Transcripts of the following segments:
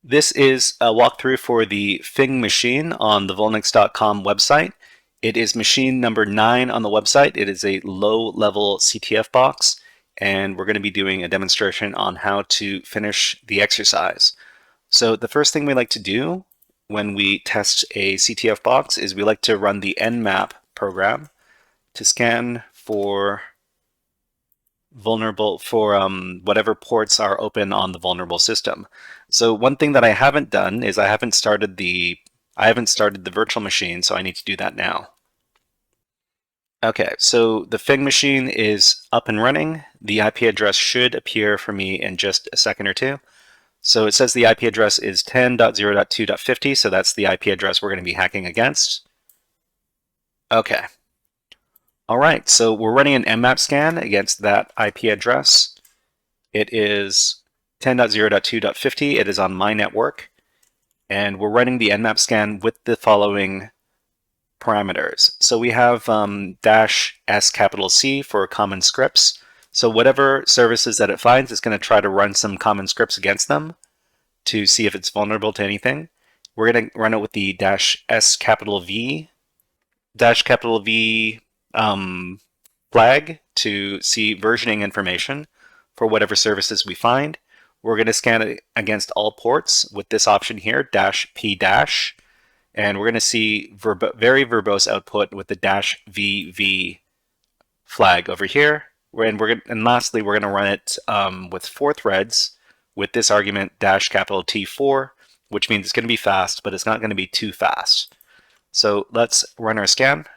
This is a walkthrough for the Fing machine on the VulNyx.com website. It is machine number 9 on the website. It is a low-level CTF box, and we're going to be doing a demonstration on how to finish the exercise. So the first thing we like to do when we test a CTF box is we like to run the nmap program to scan for whatever ports are open on the vulnerable system. So one thing that I haven't done is I haven't started the virtual machine, so I need to do that now. Okay, so the Fing machine is up and running. The IP address should appear for me in just a second or two. So it says the IP address is 10.0.2.50, so that's the IP address we're going to be hacking against. Okay. All right, so we're running an nmap scan against that IP address. It is 10.0.2.50. It is on my network. And we're running the nmap scan with the following parameters. So we have -S for common scripts. So whatever services that it finds, it's going to try to run some common scripts against them to see if it's vulnerable to anything. We're going to run it with the -S V flag to see versioning information for whatever services we find. We're going to scan it against all ports with this option here, -P-, and we're going to see very verbose output with the -VV flag over here. And lastly, we're going to run it with 4 threads with this argument -T4, which means it's going to be fast, but it's not going to be too fast. So let's run our scan.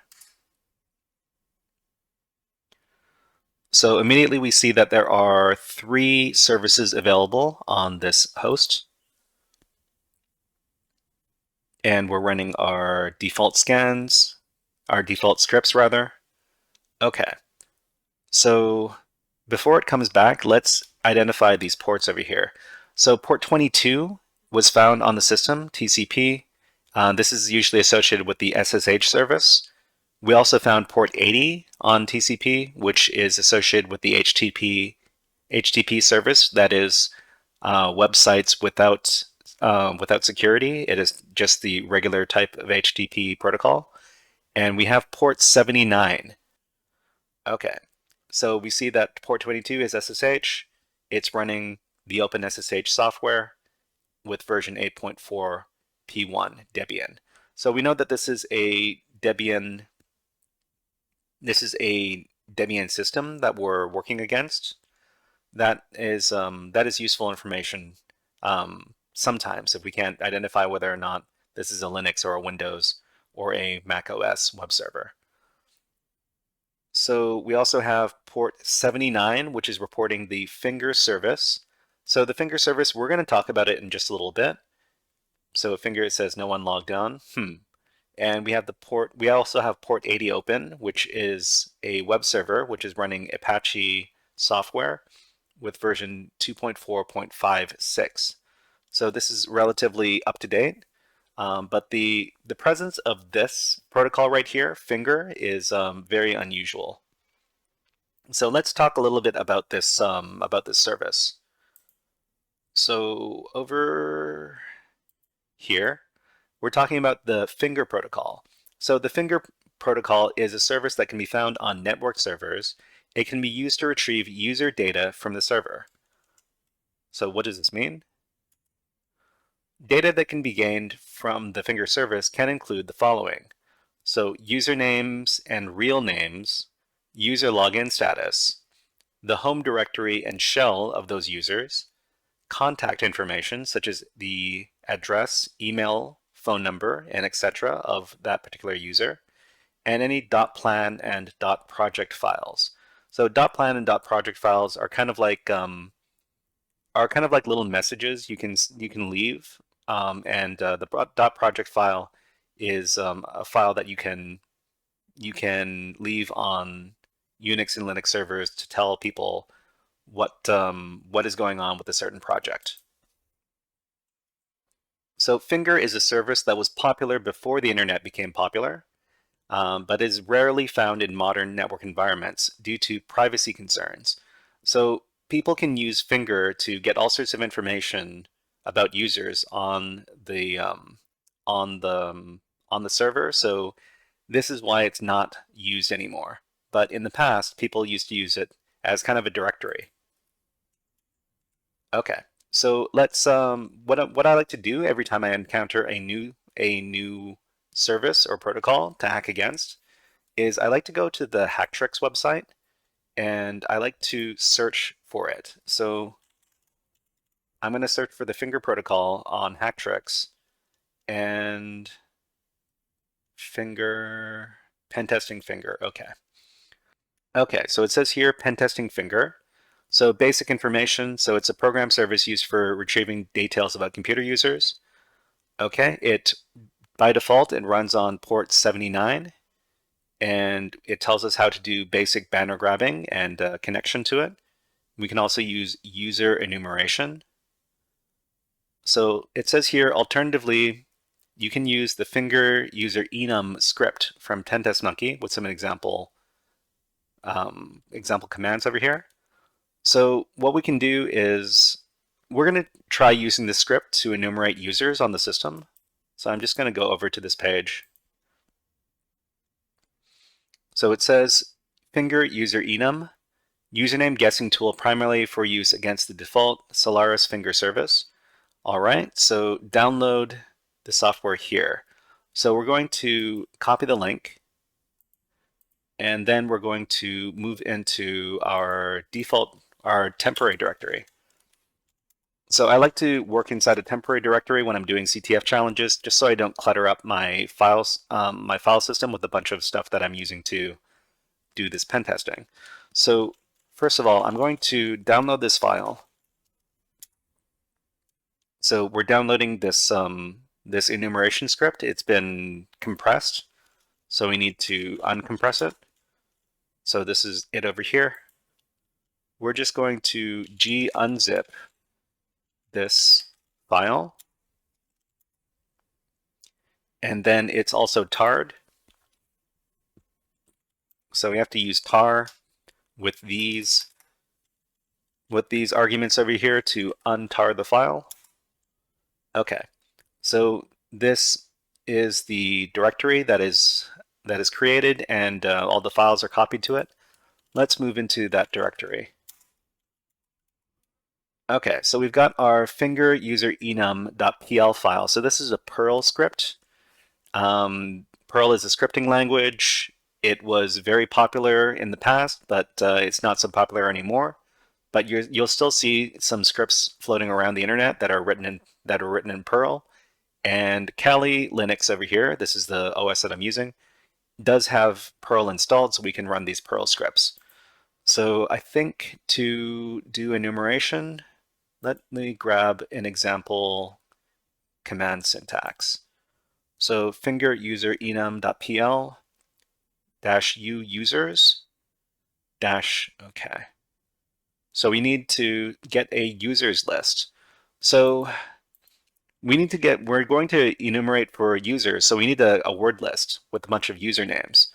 So immediately we see that there are 3 services available on this host. And we're running our default scans, our default scripts rather. Okay, so before it comes back, let's identify these ports over here. So port 22 was found on the system, TCP. This is usually associated with the SSH service. We also found port 80 on TCP, which is associated with the HTTP service. That is websites without security. It is just the regular type of HTTP protocol. And we have port 79. Okay, so we see that port 22 is SSH. It's running the OpenSSH software with version 8.4 P1 Debian. So we know that this is a Debian system that we're working against. That is useful information sometimes if we can't identify whether or not this is a Linux or a Windows or a Mac OS web server. So we also have port 79, which is reporting the Finger service. So the Finger service, we're going to talk about it in just a little bit. So Finger, it says no one logged on. And we have we also have port 80 open, which is a web server, which is running Apache software with version 2.4.56. So this is relatively up to date. But the presence of this protocol right here, Finger, is very unusual. So let's talk a little bit about this service. So over here, we're talking about the Finger protocol. So the Finger protocol is a service that can be found on network servers. It can be used to retrieve user data from the server. So what does this mean? Data that can be gained from the Finger service can include the following. So usernames and real names, user login status, the home directory and shell of those users, contact information such as the address, email, phone number, and etc. of that particular user, and any .plan and .project files. So .plan and .project files are kind of like little messages you can leave, and the .project file is a file that you can leave on Unix and Linux servers to tell people what is going on with a certain project. So Finger is a service that was popular before the internet became popular, but is rarely found in modern network environments due to privacy concerns. So people can use Finger to get all sorts of information about users on the on the server. So this is why it's not used anymore. But in the past, people used to use it as kind of a directory. Okay, so let's what I like to do every time I encounter a new service or protocol to hack against is I like to go to the HackTricks website and I like to search for it. So I'm going to search for the Finger protocol on HackTricks and Finger Pentesting Finger. Okay. Okay, so it says here Pentesting Finger. So basic information. So it's a program service used for retrieving details about computer users. Okay, by default it runs on port 79, and it tells us how to do basic banner grabbing and connection to it. We can also use user enumeration. So it says here, alternatively, you can use the Finger user enum script from Pentestmonkey with some example commands over here. So what we can do is we're going to try using the script to enumerate users on the system. So I'm just going to go over to this page. So it says Finger user enum, username guessing tool primarily for use against the default Solaris Finger service. All right, so download the software here. So we're going to copy the link, and then we're going to move into our temporary directory. So I like to work inside a temporary directory when I'm doing CTF challenges, just so I don't clutter up my my file system with a bunch of stuff that I'm using to do this pen testing. So first of all, I'm going to download this file. So we're downloading this enumeration script. It's been compressed, so we need to uncompress it. So this is it over here. We're just going to unzip this file, and then it's also tarred. So we have to use tar with these arguments over here to untar the file. Okay, so this is the directory that is created, and all the files are copied to it. Let's move into that directory. Okay, so we've got our finger user enum.pl file. So this is a Perl script. Perl is a scripting language. It was very popular in the past, but it's not so popular anymore. But you'll still see some scripts floating around the internet that are written in Perl. And Kali Linux over here, this is the OS that I'm using, does have Perl installed, so we can run these Perl scripts. So I think to do enumeration, let me grab an example command syntax. So finger user enum.pl -u users okay. So we need to get a users list. So we're going to enumerate for users, so we need a word list with a bunch of usernames.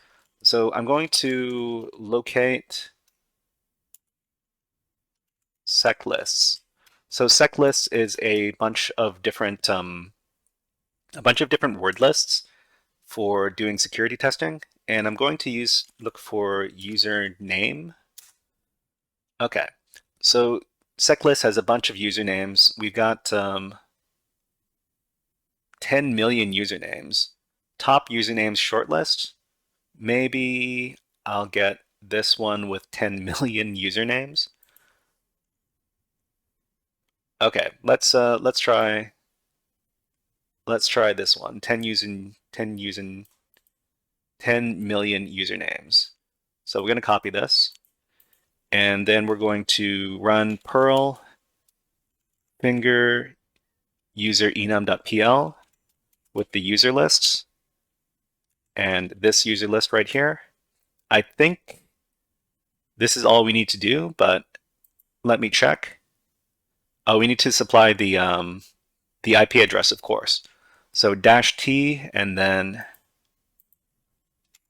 So I'm going to locate sec lists. So sec lists is a bunch of different word lists for doing security testing, and I'm going to look for username. Okay, so seclist has a bunch of usernames. We've got 10 million usernames. Top usernames shortlist. Maybe I'll get this one with 10 million usernames. Okay, let's try this one. 10 million usernames. So we're going to copy this, and then we're going to run Perl finger user enum.pl with the user lists and this user list right here. I think this is all we need to do, but let me check. Oh, we need to supply the the IP address, of course. So -t and then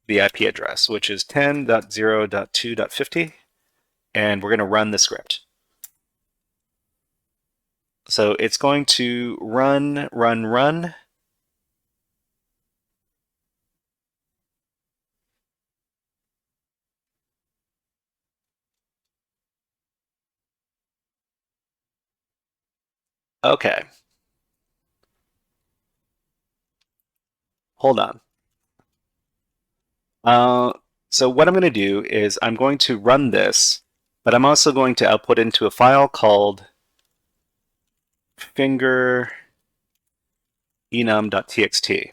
the IP address, which is 10.0.2.50, and we're going to run the script. So it's going to run. Okay. Hold on. So what I'm going to do is I'm going to run this, but I'm also going to output into a file called finger enum.txt.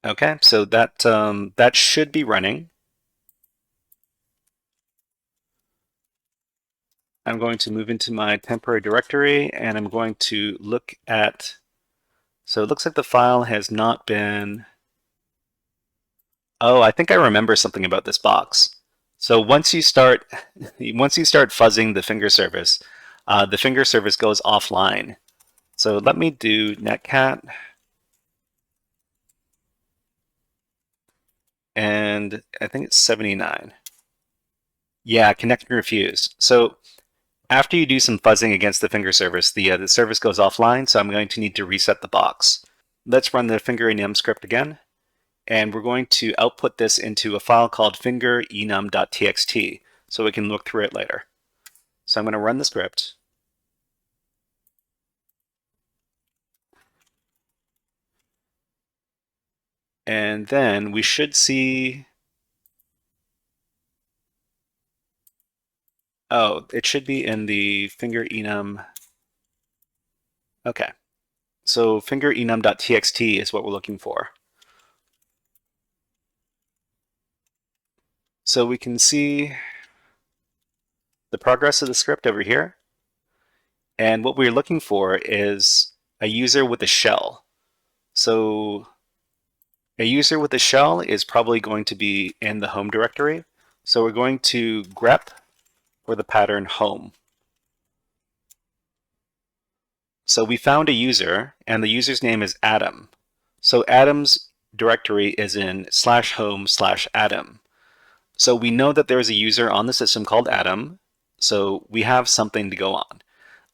Okay, so that should be running. I'm going to move into my temporary directory and I'm going to look at, so it looks like the file has not been, oh, I think I remember something about this box. So once you start fuzzing the finger service goes offline. So let me do netcat, and I think it's 79. Yeah, connect and refuse. So after you do some fuzzing against the finger service, the service goes offline, so I'm going to need to reset the box. Let's run the finger enum script again, and we're going to output this into a file called fingerenum.txt, so we can look through it later. So I'm going to run the script. And then we should see, oh, it should be in the finger enum. Okay, so fingerenum.txt is what we're looking for. So we can see the progress of the script over here. And what we're looking for is a user with a shell. So a user with a shell is probably going to be in the home directory. So we're going to grep for the pattern home. So we found a user, and the user's name is Adam. So Adam's directory is in /home/Adam. So we know that there is a user on the system called Adam, so we have something to go on.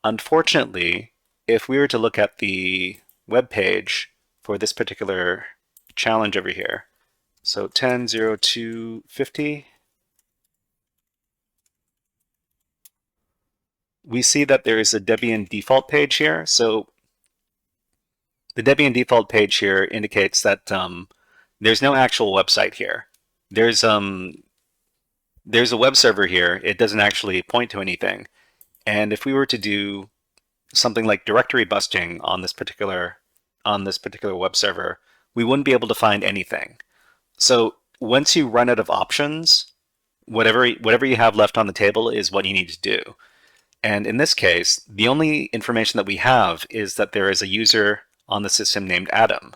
Unfortunately, if we were to look at the web page for this particular challenge over here, so 10.0.2.50, we see that there is a Debian default page here. So the Debian default page here indicates that there's no actual website here. There's a web server here. It doesn't actually point to anything. And if we were to do something like directory busting on this particular web server, we wouldn't be able to find anything. So once you run out of options, whatever you have left on the table is what you need to do. And in this case, the only information that we have is that there is a user on the system named Adam.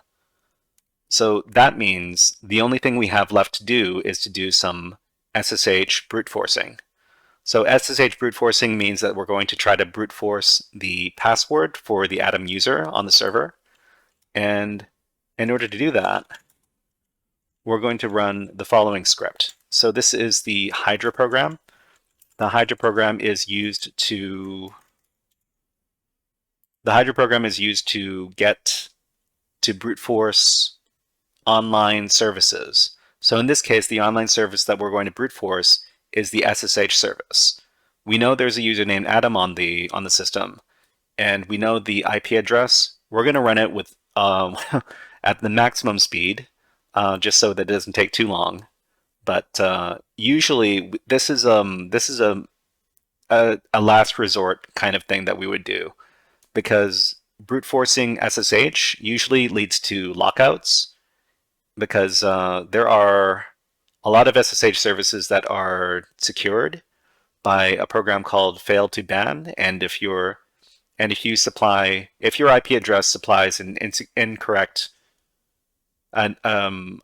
So that means the only thing we have left to do is to do some SSH brute forcing. So SSH brute forcing means that we're going to try to brute force the password for the Adam user on the server. And in order to do that, we're going to run the following script. So this is the Hydra program. The Hydra program is used to get to brute force online services. So in this case, the online service that we're going to brute force is the SSH service. We know there's a user named Adam on the system, and we know the IP address. We're going to run it with at the maximum speed, just so that it doesn't take too long. But usually, this is a last resort kind of thing that we would do, because brute forcing SSH usually leads to lockouts, because there are a lot of SSH services that are secured by a program called fail to ban, and if your IP address supplies a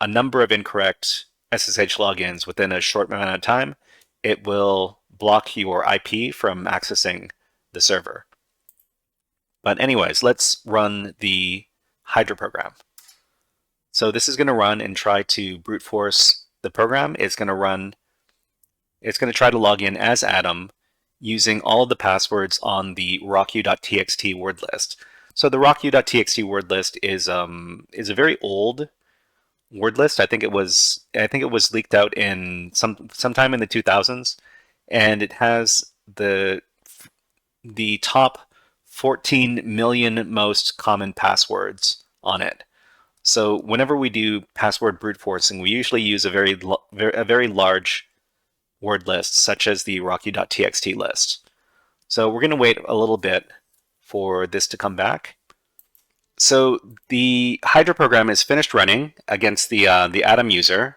number of incorrect SSH logins within a short amount of time, it will block your IP from accessing the server. But anyways, let's run the Hydra program. So this is going to run and try to brute force the program. It's going to try to log in as Adam using all of the passwords on the rocku.txt word list. So the rocku.txt word list is a very old word list. I think it was leaked out in sometime in the 2000s, and it has the top 14 million most common passwords on it. So whenever we do password brute forcing, we usually use a very large word list, such as the rocku.txt list. So we're going to wait a little bit for this to come back. So the Hydra program is finished running against the Adam user,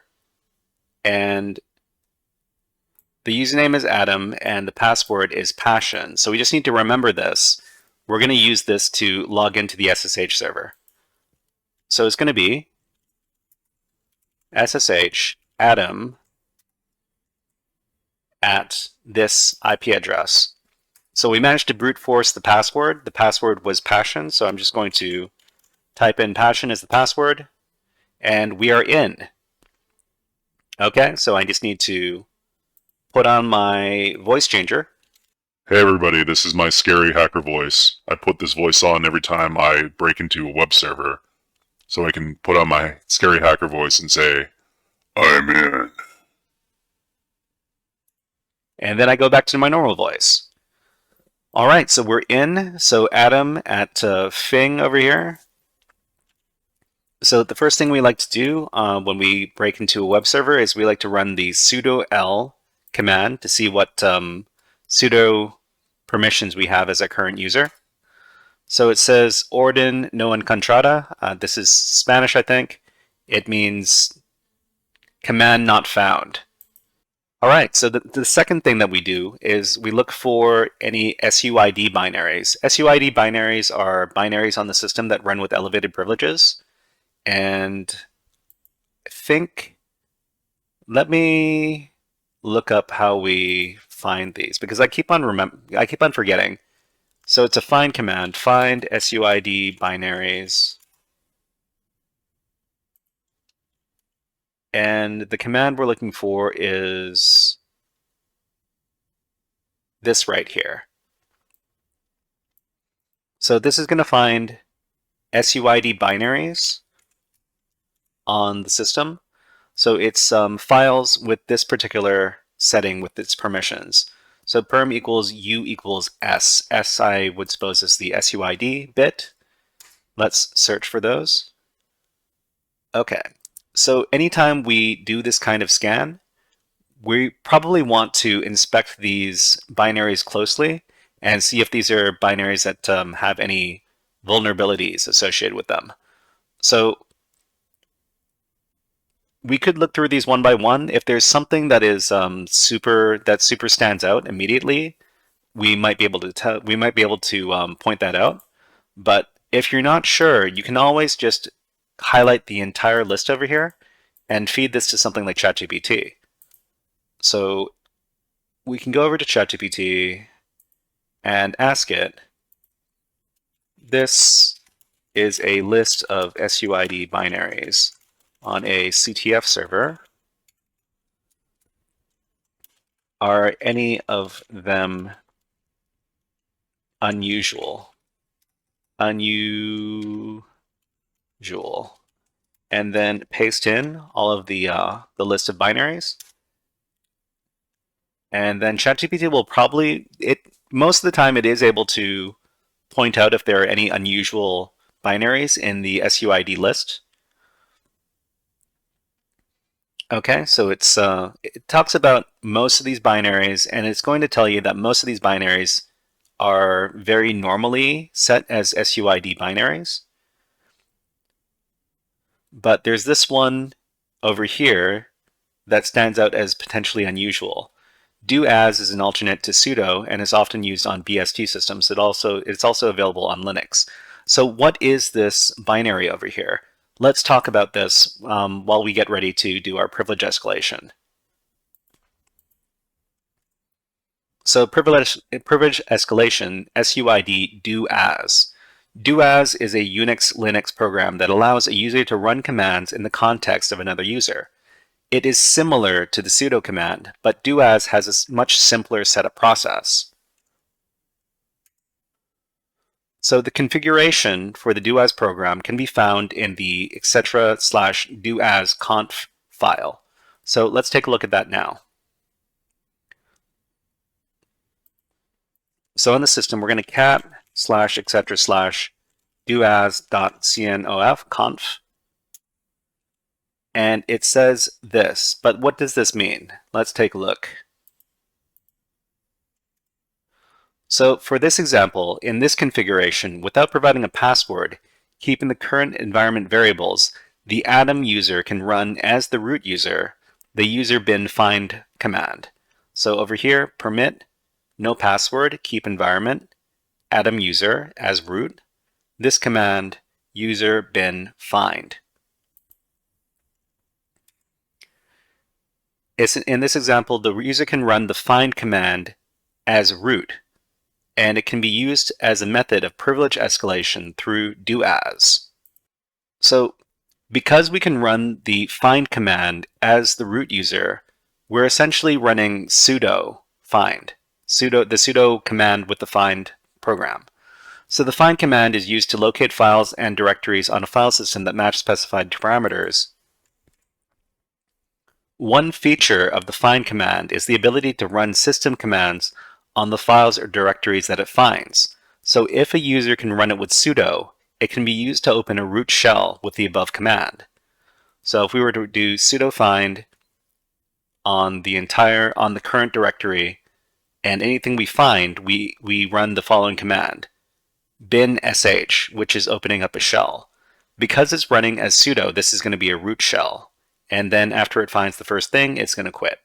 and the username is Adam, and the password is passion. So we just need to remember this. We're going to use this to log into the SSH server. So it's going to be SSH Adam at this IP address. So we managed to brute force the password. The password was passion, so I'm just going to type in passion as the password, and we are in. Okay, so I just need to put on my voice changer. Hey everybody, this is my scary hacker voice. I put this voice on every time I break into a web server, so I can put on my scary hacker voice and say, I'm in. And then I go back to my normal voice. All right, so we're in. So Adam at Fing over here. So the first thing we like to do when we break into a web server is we like to run the sudo l command to see what sudo permissions we have as a current user. So it says orden no encontrada. This is Spanish, I think. It means command not found. All right, so the second thing that we do is we look for any SUID binaries. SUID binaries are binaries on the system that run with elevated privileges. And I think, let me look up how we find these, because I keep on forgetting. So it's a find command, find SUID binaries. And the command we're looking for is this right here. So this is going to find SUID binaries on the system. So it's files with this particular setting with its permissions. So perm equals u equals s. S I would suppose is the SUID bit. Let's search for those. Okay, so anytime we do this kind of scan, we probably want to inspect these binaries closely and see if these are binaries that have any vulnerabilities associated with them. So we could look through these one by one. If there's something that is super stands out immediately, we might be able to point that out. But if you're not sure, you can always just highlight the entire list over here and feed this to something like ChatGPT. So we can go over to ChatGPT and ask it, this is a list of SUID binaries on a CTF server. Are any of them unusual? Unusual. And then paste in all of the list of binaries. And then ChatGPT will probably, most of the time it is able to point out if there are any unusual binaries in the SUID list. Okay, so it talks about most of these binaries, and it's going to tell you that most of these binaries are very normally set as SUID binaries. But there's this one over here that stands out as potentially unusual. Doas is an alternate to sudo and is often used on BST systems. It's also available on Linux. So what is this binary over here? Let's talk about this while we get ready to do our privilege escalation. So privilege escalation, SUID, do as. Do as is a Unix Linux program that allows a user to run commands in the context of another user. It is similar to the sudo command, but do as has a much simpler setup process. So the configuration for the doas program can be found in the etc/doas-conf file. So let's take a look at that now. So in the system, we're going to cat /etc/doas.cnof conf, and it says this, but what does this mean? Let's take a look. So for this example, in this configuration, without providing a password, keeping the current environment variables, the Atom user can run as the root user the user bin find command. So over here, permit, no password, keep environment, Atom user as root, this command, user bin find. In this example, the user can run the find command as root, and it can be used as a method of privilege escalation through doas. So because we can run the find command as the root user, we're essentially running sudo find, the sudo command with the find program. So the find command is used to locate files and directories on a file system that match specified parameters. One feature of the find command is the ability to run system commands on the files or directories that it finds. So if a user can run it with sudo, it can be used to open a root shell with the above command. So if we were to do sudo find on the current directory, and anything we find, we run the following command, bin sh, which is opening up a shell. Because it's running as sudo, this is going to be a root shell. And then after it finds the first thing, it's going to quit.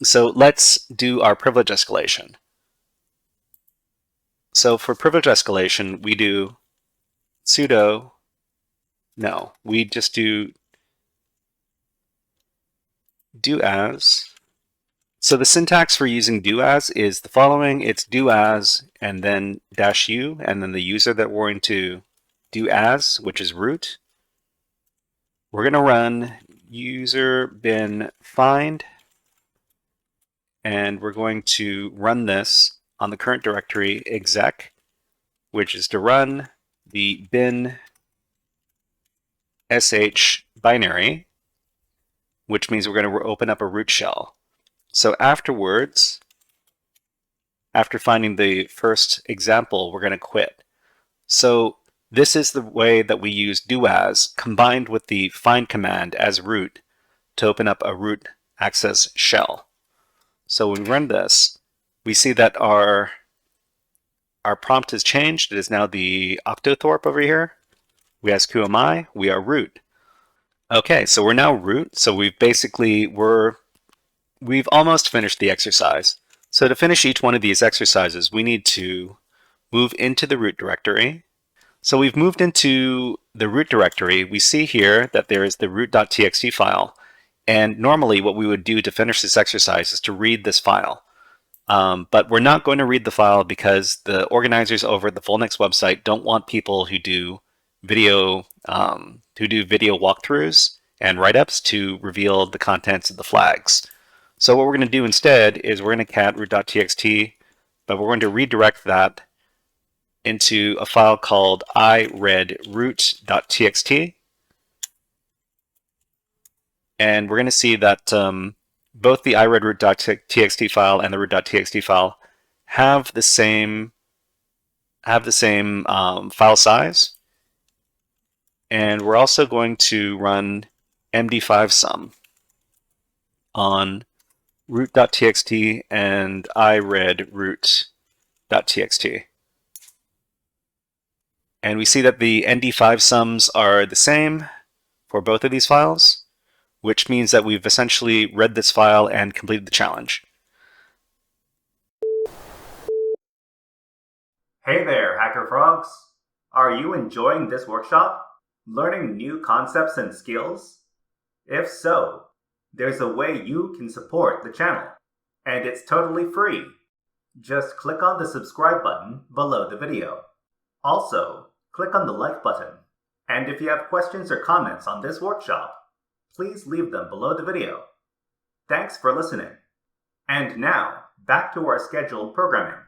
So let's do our privilege escalation. So for privilege escalation, we do sudo, no, we just do as. So the syntax for using do as is the following. It's do as and then -u and then the user that we're going to do as, which is root. We're going to run user bin find, and we're going to run this on the current directory exec, which is to run the bin sh binary, which means we're going to open up a root shell. So afterwards, after finding the first example, we're going to quit. So this is the way that we use doas combined with the find command as root to open up a root access shell. So when we run this, we see that our prompt has changed. It is now the octothorpe over here. We ask who am I? We are root. Okay, so we're now root. So we've almost finished the exercise. So to finish each one of these exercises, we need to move into the root directory. So we've moved into the root directory. We see here that there is the root.txt file. And normally what we would do to finish this exercise is to read this file. But we're not going to read the file because the organizers over at the VulNyx website don't want people who do video walkthroughs and write-ups to reveal the contents of the flags. So what we're going to do instead is we're going to cat root.txt, but we're going to redirect that into a file called iReadRoot.txt. And we're going to see that both the iReadRoot.txt file and the root.txt file have the same file size. And we're also going to run md5 sum on root.txt and iReadRoot.txt. And we see that the nd5 sums are the same for both of these files, which means that we've essentially read this file and completed the challenge. Hey there, HackerFrogs! Are you enjoying this workshop? Learning new concepts and skills? If so, there's a way you can support the channel, and it's totally free. Just click on the subscribe button below the video. Also, click on the like button. And if you have questions or comments on this workshop, please leave them below the video. Thanks for listening. And now, back to our scheduled programming.